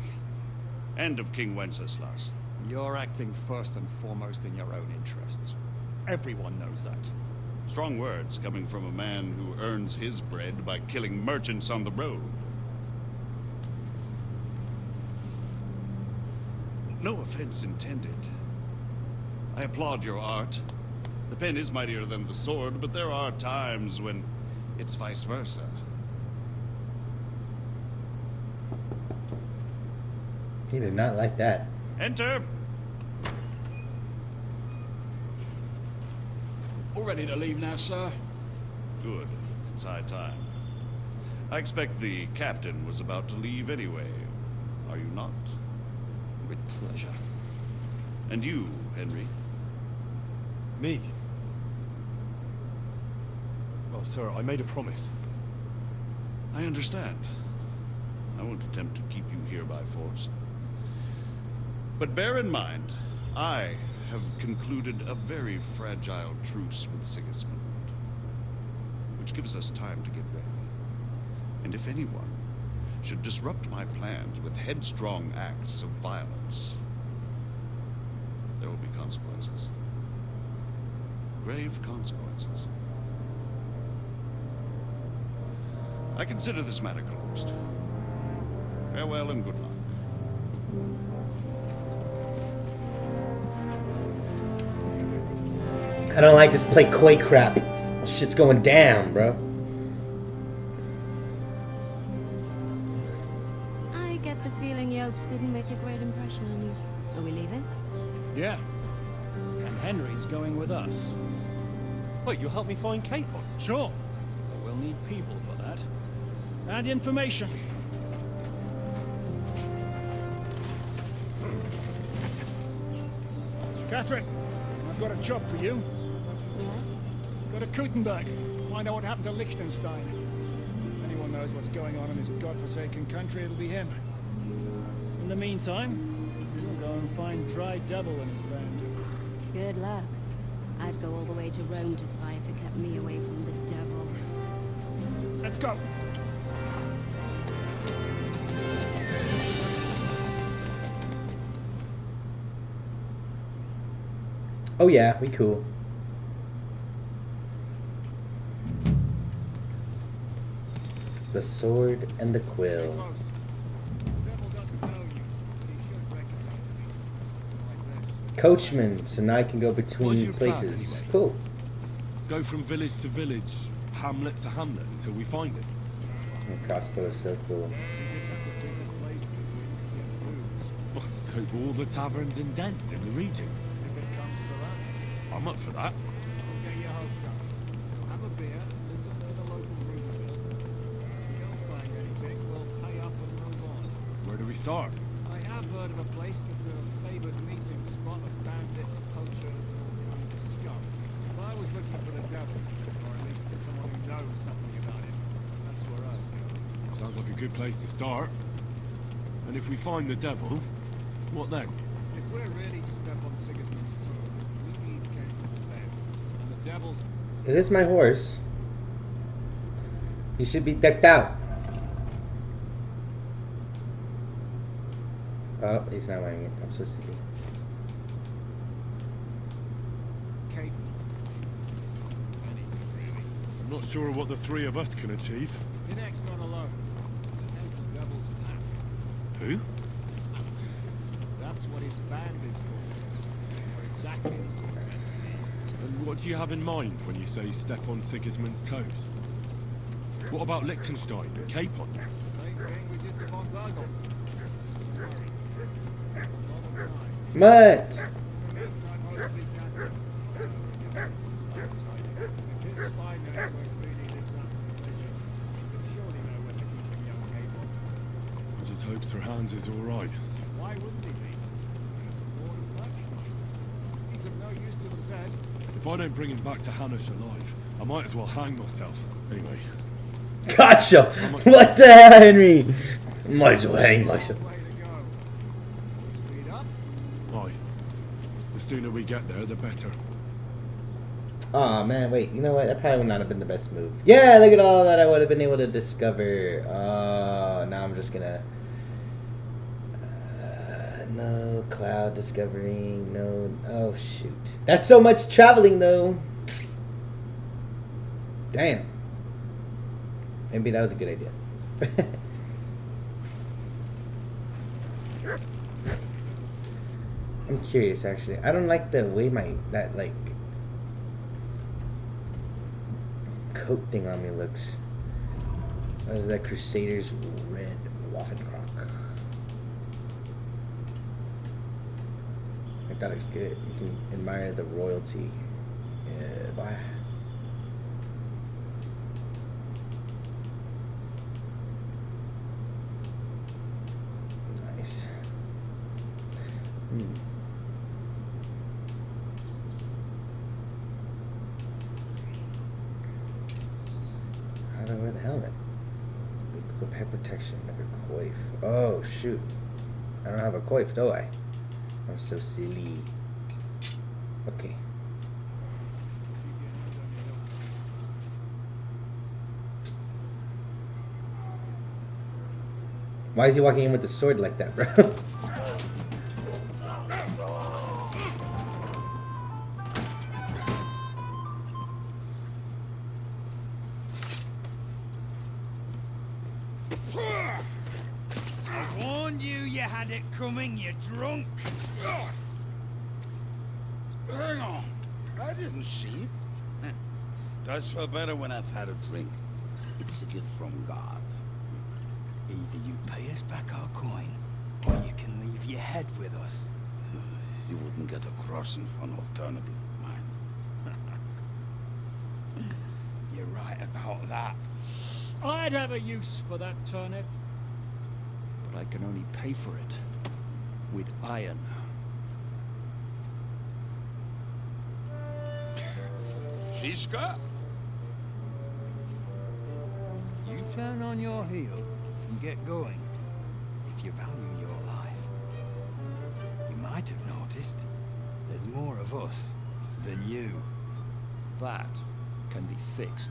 and of King Wenceslas. You're acting first and foremost in your own interests. Everyone knows that. Strong words coming from a man who earns his bread by killing merchants on the road. No offense intended. I applaud your art. The pen is mightier than the sword, but there are times when it's vice versa. He did not like that. Enter! All ready to leave now, sir? Good. It's high time. I expect the captain was about to leave anyway. Are you not? With pleasure. And you, Henry? Me? Well, sir, I made a promise. I understand. I won't attempt to keep you here by force. But bear in mind, I have concluded a very fragile truce with Sigismund, which gives us time to get ready. And if anyone should disrupt my plans with headstrong acts of violence, there will be consequences. Grave consequences. I consider this matter closed. Farewell and good luck. I don't like this play coy crap. This shit's going down, bro. I get the feeling Yopes didn't make a great impression on you. Are we leaving? Yeah. And Henry's going with us. Wait, you'll help me find Capon? Sure. But we'll need people for that. And information. Catherine, I've got a job for you. Yes? Go to Kutenberg. Find out what happened to Liechtenstein. If anyone knows what's going on in this godforsaken country, it'll be him. In the meantime, we'll go and find Dry Devil and his band. Good luck. I'd go all the way to Rome to spy if it kept me away from the devil. Let's go. Oh yeah, we cool. The sword and the quill. Coachman, so now I can go What's between your plan, places. anyway? Cool. Go from village to village, hamlet to hamlet until we find it. The crossbow is so cool. Oh, so all the taverns and dens in the region. I'm up for that. Where do we start? I have heard of a place that's a favoured meeting spot of bandits, poachers, and all kinds of scum. But I was looking for the devil, or at least for someone who knows something about it. That's where I go. Sounds like a good place to start. And if we find the devil, what then? If we're ready to step on Sigismund's throne, we need Captain's bed. And the devil's... Is this my horse? He should be decked out. Oh, he's not wearing it. I'm so silly. Cape. I'm not sure what the three of us can achieve. You're next on alone. Hence the devil's map. Who? That's what his band is for. Or exactly the sort of... And what do you have in mind when you say step on Sigismund's toes? What about Liechtenstein and Capon? Same thing we did to von Bergel. Mutt! I just hope Sir Hans is alright. Why wouldn't he be? He's of no use to the dead. If I don't bring him back to Hanush alive, I might as well hang myself. Anyway. Gotcha! What the hell, Henry? Might as well hang myself. Aye. The sooner we get there, the better. Aw, man, wait. You know what? That probably would not have been the best move. Yeah, look at all that I would have been able to discover. Now I'm just gonna... No cloud discovering. No. Oh shoot. That's so much traveling though. Damn. Maybe that was a good idea. I'm curious actually. I don't like the way that like coat thing on me looks. That was that Crusader's red Waffencrock. Like that looks good. You can admire the royalty. Yeah, bye. Nice. How do I wear the helmet? Equip head protection like a coif. Oh shoot. I don't have a coif, do I? I'm so silly. Okay. Why is he walking in with the sword like that, bro? I warned you, you had it coming, you drunk. Hang on, I didn't see it. Does feel better when I've had a drink. It's a gift from God. Either you pay us back our coin, or you can leave your head with us. You wouldn't get a crossing for an alternative, mine. You're right about that. I'd have a use for that turnip. But I can only pay for it with iron. Shishka? You turn on your heel and get going if you value your life. You might have noticed there's more of us than you. That can be fixed.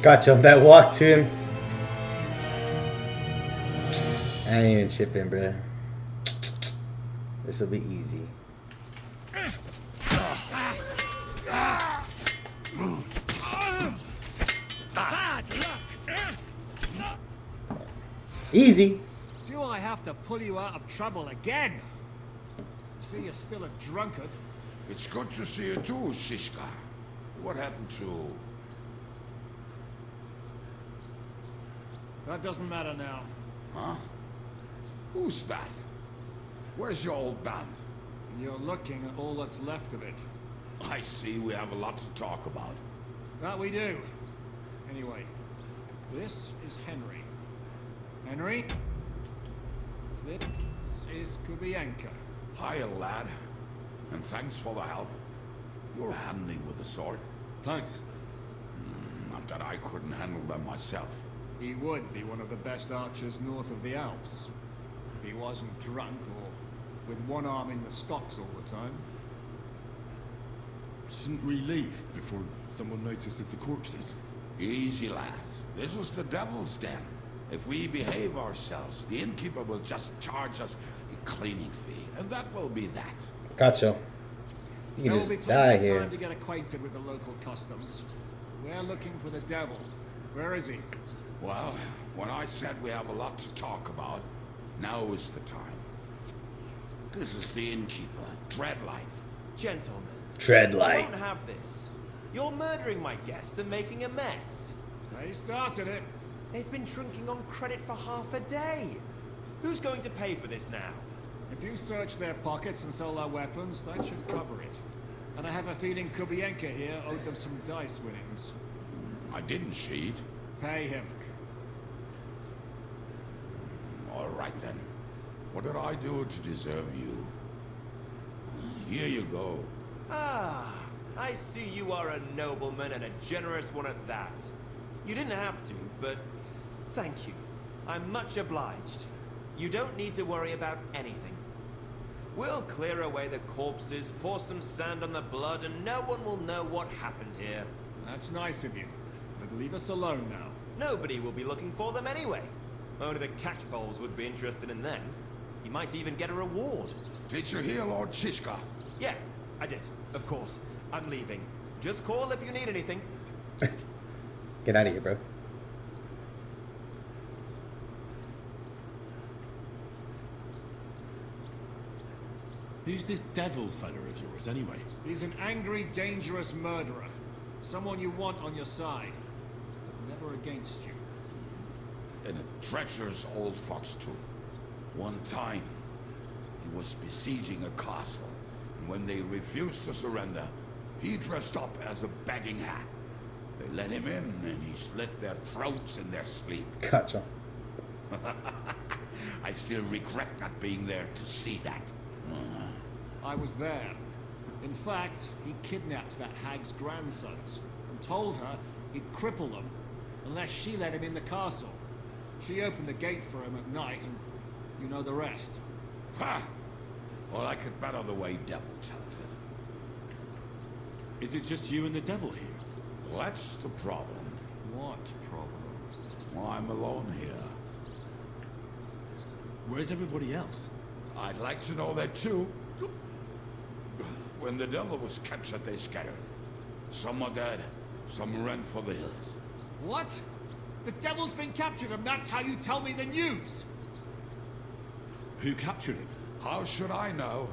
Gotcha on that walk to him. I ain't even chipping, bruh. This will be easy. Easy. Do I have to pull you out of trouble again? See, you're still a drunkard. It's good to see you too, Shishka. What happened to... That doesn't matter now. Huh? Who's that? Where's your old band? You're looking at all that's left of it. I see we have a lot to talk about. That we do. Anyway, this is Henry. Henry? This is Kubienka. Hiya, lad. And thanks for the help. You're handy with the sword. Thanks. Not that I couldn't handle them myself. He would be one of the best archers north of the Alps. If he wasn't drunk or with one arm in the stocks all the time. Shouldn't we leave before someone notices the corpses? Easy, lad. This was the devil's den. If we behave ourselves, the innkeeper will just charge us a cleaning fee, and that will be that. Gotcha. You can There will be just plenty die of here. time to get acquainted with the local customs. We're looking for the devil. Where is he? Well, when I said we have a lot to talk about, now is the time. This is the innkeeper, Dreadlight. Gentlemen, Dreadlight. I won't have this. You're murdering my guests and making a mess. They started it. They've been drinking on credit for half a day. Who's going to pay for this now? If you search their pockets and sell their weapons, that should cover it. And I have a feeling Kubienka here owed them some dice winnings. I didn't cheat. Pay him. All right then. What did I do to deserve you? Here you go. Ah, I see you are a nobleman and a generous one at that. You didn't have to, but thank you. I'm much obliged. You don't need to worry about anything. We'll clear away the corpses, pour some sand on the blood, and no one will know what happened here. That's nice of you. But leave us alone now. Nobody will be looking for them anyway. Only the catch bowls would be interested in them. You might even get a reward. Did you hear Lord Shishka? Yes, I did. Of course. I'm leaving. Just call if you need anything. Get out of here, bro. Who's this devil fella of yours, anyway? He's an angry, dangerous murderer. Someone you want on your side, but never against you. And a treacherous old fox, too. One time, he was besieging a castle, and when they refused to surrender, he dressed up as a begging hag. They let him in, and he slit their throats in their sleep. Gotcha. I still regret not being there to see that. I was there. In fact, he kidnapped that hag's grandsons and told her he'd cripple them unless she let him in the castle. She opened the gate for him at night, and you know the rest. Ha! Well, I could bet on the way devil tells it. Is it just you and the devil here? Well, that's the problem. What problem? Well, I'm alone here. Where's everybody else? I'd like to know that too. When the devil was captured, they scattered. Some are dead, some ran for the hills. What? The devil's been captured, and that's how you tell me the news? Who captured him? How should I know?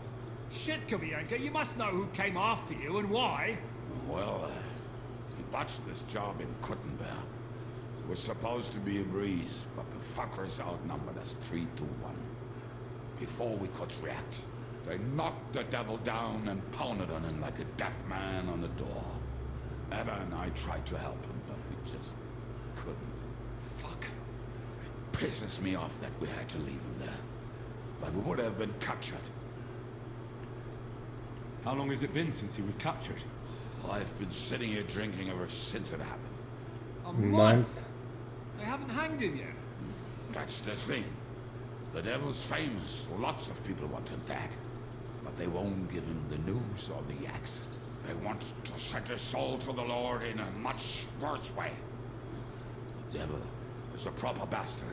Shit, Kubianka, you must know who came after you and why. Well, he botched this job in Kuttenberg. It was supposed to be a breeze, but the fuckers outnumbered us 3-1. Before we could react, they knocked the devil down and pounded on him like a deaf man on the door. Ebba and I tried to help him, but we just couldn't. Fuck. It pisses me off that we had to leave him there. But we would have been captured. How long has it been since he was captured? I've been sitting here drinking ever since it happened. A month? They haven't hanged him yet. That's the thing. The devil's famous. Lots of people wanted that. But they won't give him the news or the axe. They want to set his soul to the Lord in a much worse way. Devil is a proper bastard.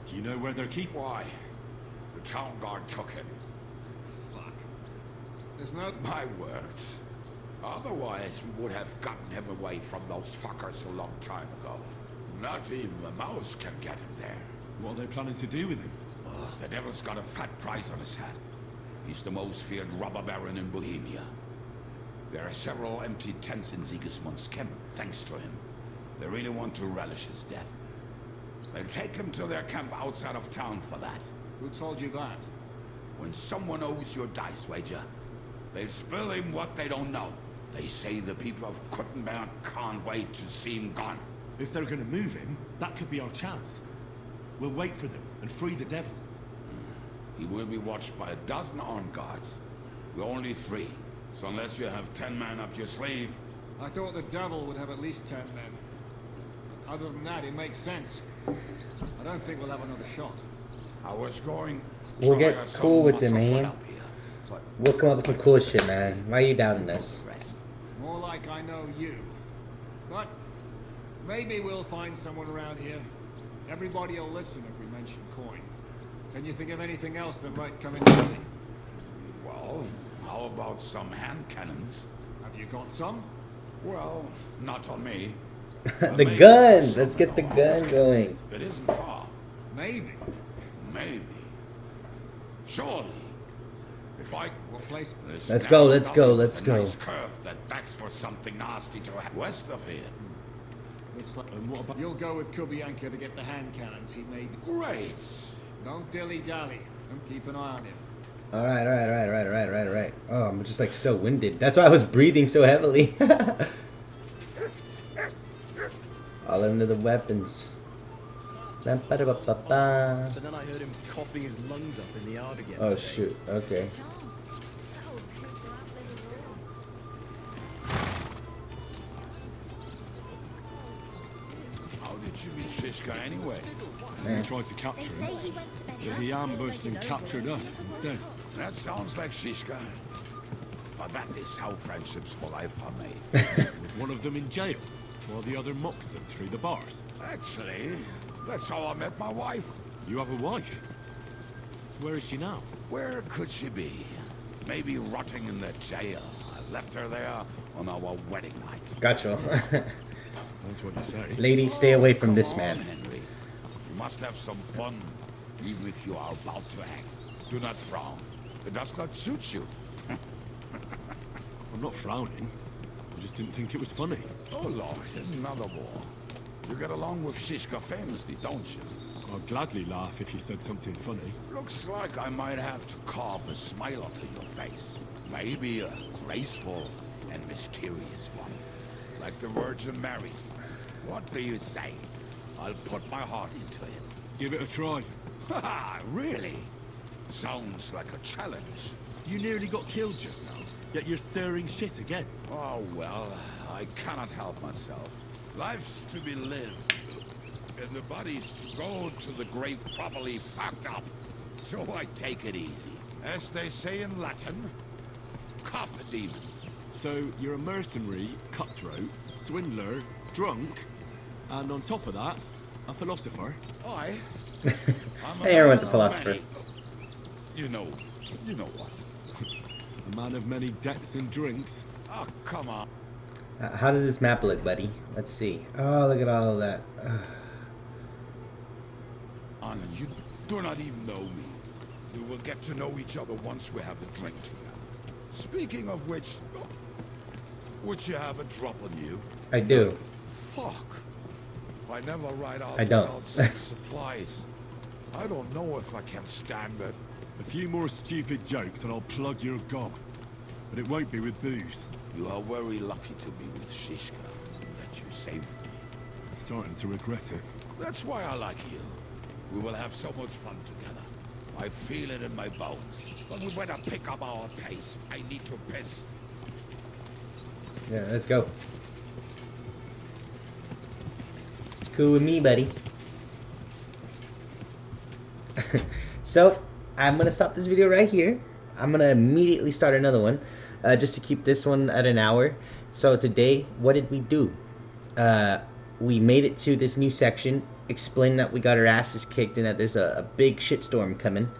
Do you know where they're keeping? Why? The town guard took him. Fuck. There's no... My words. Otherwise, we would have gotten him away from those fuckers a long time ago. Not even the mouse can get him there. What are they planning to do with him? The devil's got a fat price on his head. He's the most feared robber baron in Bohemia. There are several empty tents in Sigismund's camp, thanks to him. They really want to relish his death. They'll take him to their camp outside of town for that. Who told you that? When someone owes you a dice wager, they'll spill him what they don't know. They say the people of Kuttenberg can't wait to see him gone. If they're gonna move him, that could be our chance. We'll wait for them and free the devil. He will be watched by 12 armed guards. We're only 3, so unless you have 10 men up your sleeve... I thought the devil would have at least 10 men. Other than that, it makes sense. I don't think we'll have another shot. I was going... We'll get cool with it, man. We'll come up with some cool shit, man. Why are you doubting us? More like I know you. But maybe we'll find someone around here. Everybody will listen if we mention coin. Can you think of anything else that might come in handy? Well, how about some hand cannons? Have you got some? Well, not on me. The gun! Let's get the gun going. It isn't far. Maybe. Maybe. Surely. If I... What place? Let's go, let's go, let's go. Nice curve that backs for something nasty to happen west of here. Looks like... what about... You'll go with Kubianka to get the hand cannons he made. Great. Don't dilly-dally. And keep an eye on him. Alright. Oh, I'm just like so winded. That's why I was breathing so heavily. All into the weapons. So then I heard him coughing his lungs up in the yard again. Oh shoot, okay. How did you meet Shishka? Shishka anyway? We tried to capture him, but he ambushed and captured us instead. That sounds like Shishka. But that is how friendships for life are made. With one of them in jail, while the other mocks them through the bars. Actually, that's how I met my wife. You have a wife? Where is she now? Where could she be? Maybe rotting in the jail. I left her there on our wedding night. Gotcha. That's what you say. Ladies, stay away from this Come on, man. Henry. You must have some fun, even if you are about to hang. Do not frown. It does not suit you. I'm not frowning. I just didn't think it was funny. Oh, Lord, another war. You get along with Shishka famously, don't you? I'd gladly laugh if you said something funny. Looks like I might have to carve a smile onto your face. Maybe a graceful and mysterious one. Like the Virgin Mary's. What do you say? I'll put my heart into it. Give it a try. Haha, really? Sounds like a challenge. You nearly got killed just now, yet you're stirring shit again. Oh, well, I cannot help myself. Life's to be lived, and the body's to go to the grave properly fucked up. So I take it easy. As they say in Latin, carpe diem. So you're a mercenary, cutthroat, swindler, drunk, and on top of that, a philosopher? I? Hey, everyone's a philosopher. You know what? A man of many debts and drinks. Oh, come on. How does this map look, buddy? Let's see. Oh, look at all of that. You do not even know me. We will get to know each other once we have a drink together. Speaking of which, would you have a drop on you? I do. Fuck. I never ride out I don't. without some supplies. I don't know if I can stand it. A few more stupid jokes and I'll plug your gob. But it won't be with booze. You are very lucky to be with Shishka, that you saved me. I'm starting to regret it. That's why I like you. We will have so much fun together. I feel it in my bones. But we better pick up our pace. I need to piss. Yeah, let's go. It's cool with me, buddy. So, I'm going to stop this video right here. I'm going to immediately start another one. Just to keep this one at an hour. So today, what did we do? We made it to this new section. Explained that we got our asses kicked and that there's a big shitstorm coming.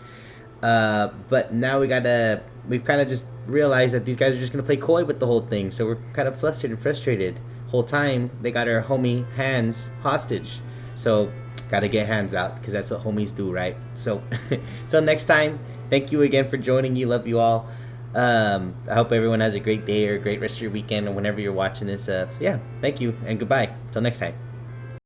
But now we've kind of just realized that these guys are just going to play coy with the whole thing. So we're kind of flustered and frustrated. Whole time, they got our homie Hans hostage. So, gotta get Hans out, because that's what homies do, right? So, until next time, thank you again for joining. Love you all. I hope everyone has a great day or a great rest of your weekend or whenever you're watching this. So yeah, thank you and goodbye. Until next time.